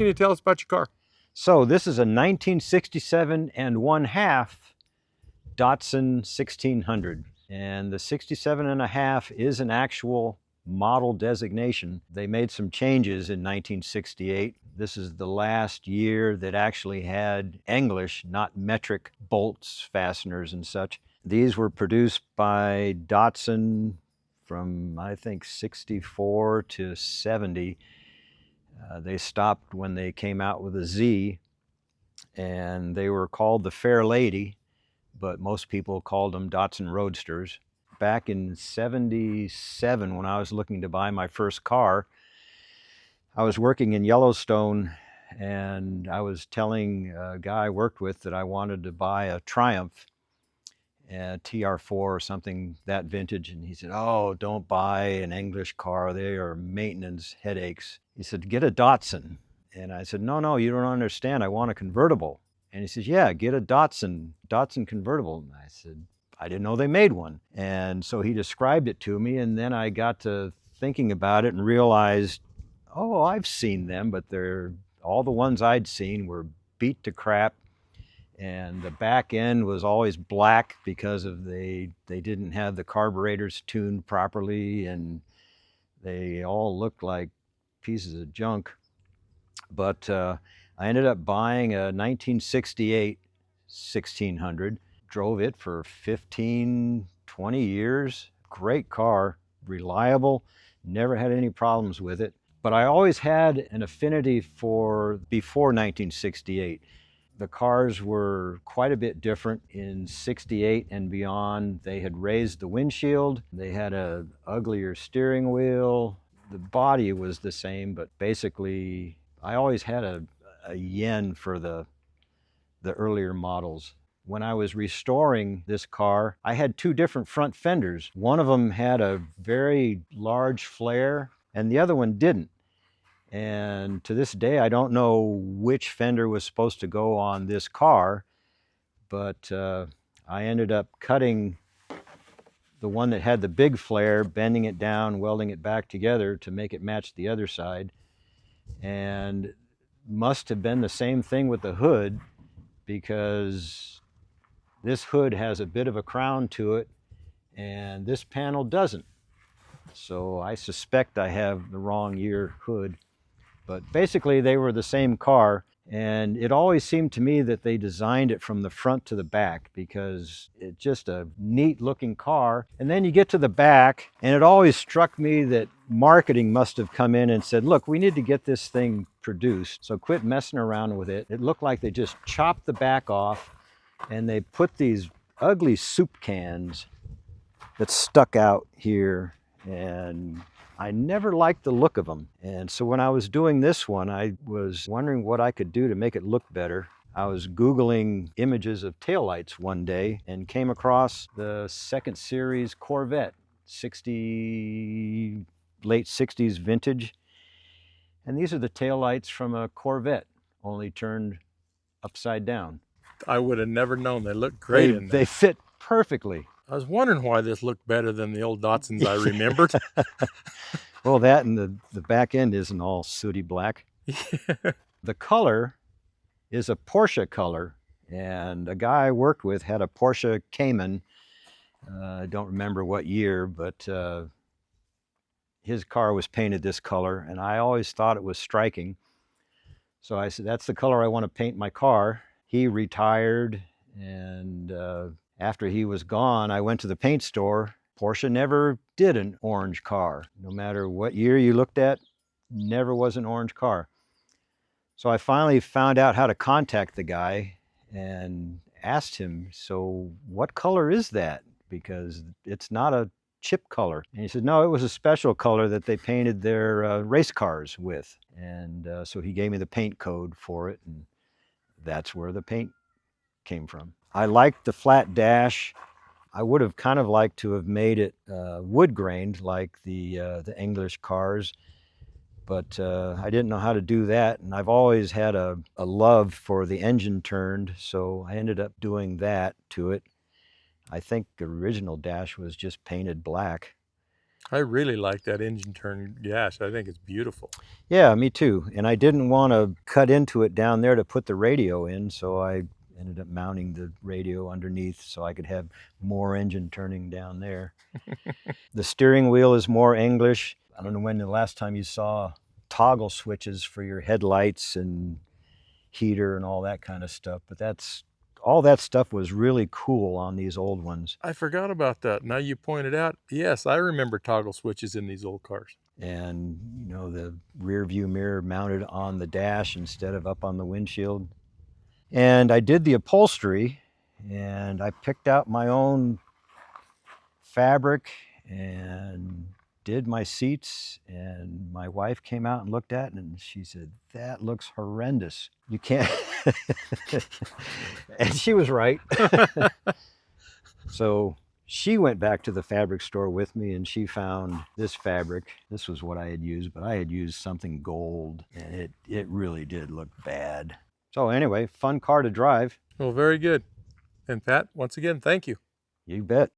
can you tell us about your car? So this is a 1967 and 1/2 Datsun 1600. And the 67 and a half is an actual model designation. They made some changes in 1968. This is the last year that actually had English, not metric bolts, fasteners, and such. These were produced by Datsun from, I think, 64 to 70. They stopped when they came out with a Z, and they were called the Fair Lady, but most people called them Datsun Roadsters. Back in 77, when I was looking to buy my first car, I was working in Yellowstone, and I was telling a guy I worked with that I wanted to buy a Triumph, a TR4 or something that vintage, and he said, "Oh, don't buy an English car. They are maintenance headaches." He said, "Get a Datsun." And I said, "No, you don't understand. I want a convertible." And he says, "Yeah, get a Datsun convertible." And I said, "I didn't know they made one." And so he described it to me, and then I got to thinking about it and realized, oh, I've seen them, but all the ones I'd seen were beat to crap, and the back end was always black because they didn't have the carburetors tuned properly, and they all looked like pieces of junk. But I ended up buying a 1968 1600, drove it for 15, 20 years. Great car, reliable, never had any problems with it. But I always had an affinity for before 1968. The cars were quite a bit different in 68 and beyond. They had raised the windshield, they had a uglier steering wheel. The body was the same, but basically I always had a yen for the earlier models. When I was restoring this car, I had two different front fenders. One of them had a very large flare and the other one didn't. And to this day, I don't know which fender was supposed to go on this car, but I ended up cutting the one that had the big flare, bending it down, welding it back together to make it match the other side. And must have been the same thing with the hood, because this hood has a bit of a crown to it and this panel doesn't. So I suspect I have the wrong year hood. But basically they were the same car, and it always seemed to me that they designed it from the front to the back, because it's just a neat looking car. And then you get to the back, and it always struck me that marketing must have come in and said, "Look, we need to get this thing produced, so quit messing around with it." It looked like they just chopped the back off and they put these ugly soup cans that stuck out here, and I never liked the look of them. And so when I was doing this one, I was wondering what I could do to make it look better. I was Googling images of taillights one day and came across the second series Corvette, late 60s vintage. And these are the taillights from a Corvette, only turned upside down. I would have never known. They look great in there. They fit perfectly. I was wondering why this looked better than the old Datsuns I remembered. Well, that and the back end isn't all sooty black. The color is a Porsche color, and a guy I worked with had a Porsche Cayman. I don't remember what year, but his car was painted this color, and I always thought it was striking. So I said, "That's the color I want to paint my car." He retired, and after he was gone, I went to the paint store. Porsche never did an orange car. No matter what year you looked at, never was an orange car. So I finally found out how to contact the guy and asked him, "So what color is that? Because it's not a chip color." And he said, "No, it was a special color that they painted their race cars with." And so he gave me the paint code for it, and that's where the paint came from. I liked the flat dash. I would have kind of liked to have made it wood grained like the English cars, but I didn't know how to do that, and I've always had a love for the engine turned, so I ended up doing that to it. I think the original dash was just painted black. I really like that engine turn. Gosh, I think it's beautiful. Yeah, me too. And I didn't want to cut into it down there to put the radio in, so I ended up mounting the radio underneath so I could have more engine turning down there. The steering wheel is more English. I don't know when the last time you saw toggle switches for your headlights and heater and all that kind of stuff, but all that stuff was really cool on these old ones. I forgot about that. Now you pointed out, yes, I remember toggle switches in these old cars. And the rear view mirror mounted on the dash instead of up on the windshield. And I did the upholstery, and I picked out my own fabric and did my seats, and my wife came out and looked at it and she said, "That looks horrendous. You can't." And she was right. So she went back to the fabric store with me and she found this fabric. This was what I had used, but I had used something gold, and it really did look bad. So anyway, fun car to drive. Well, very good. And Pat, once again, thank you. You bet.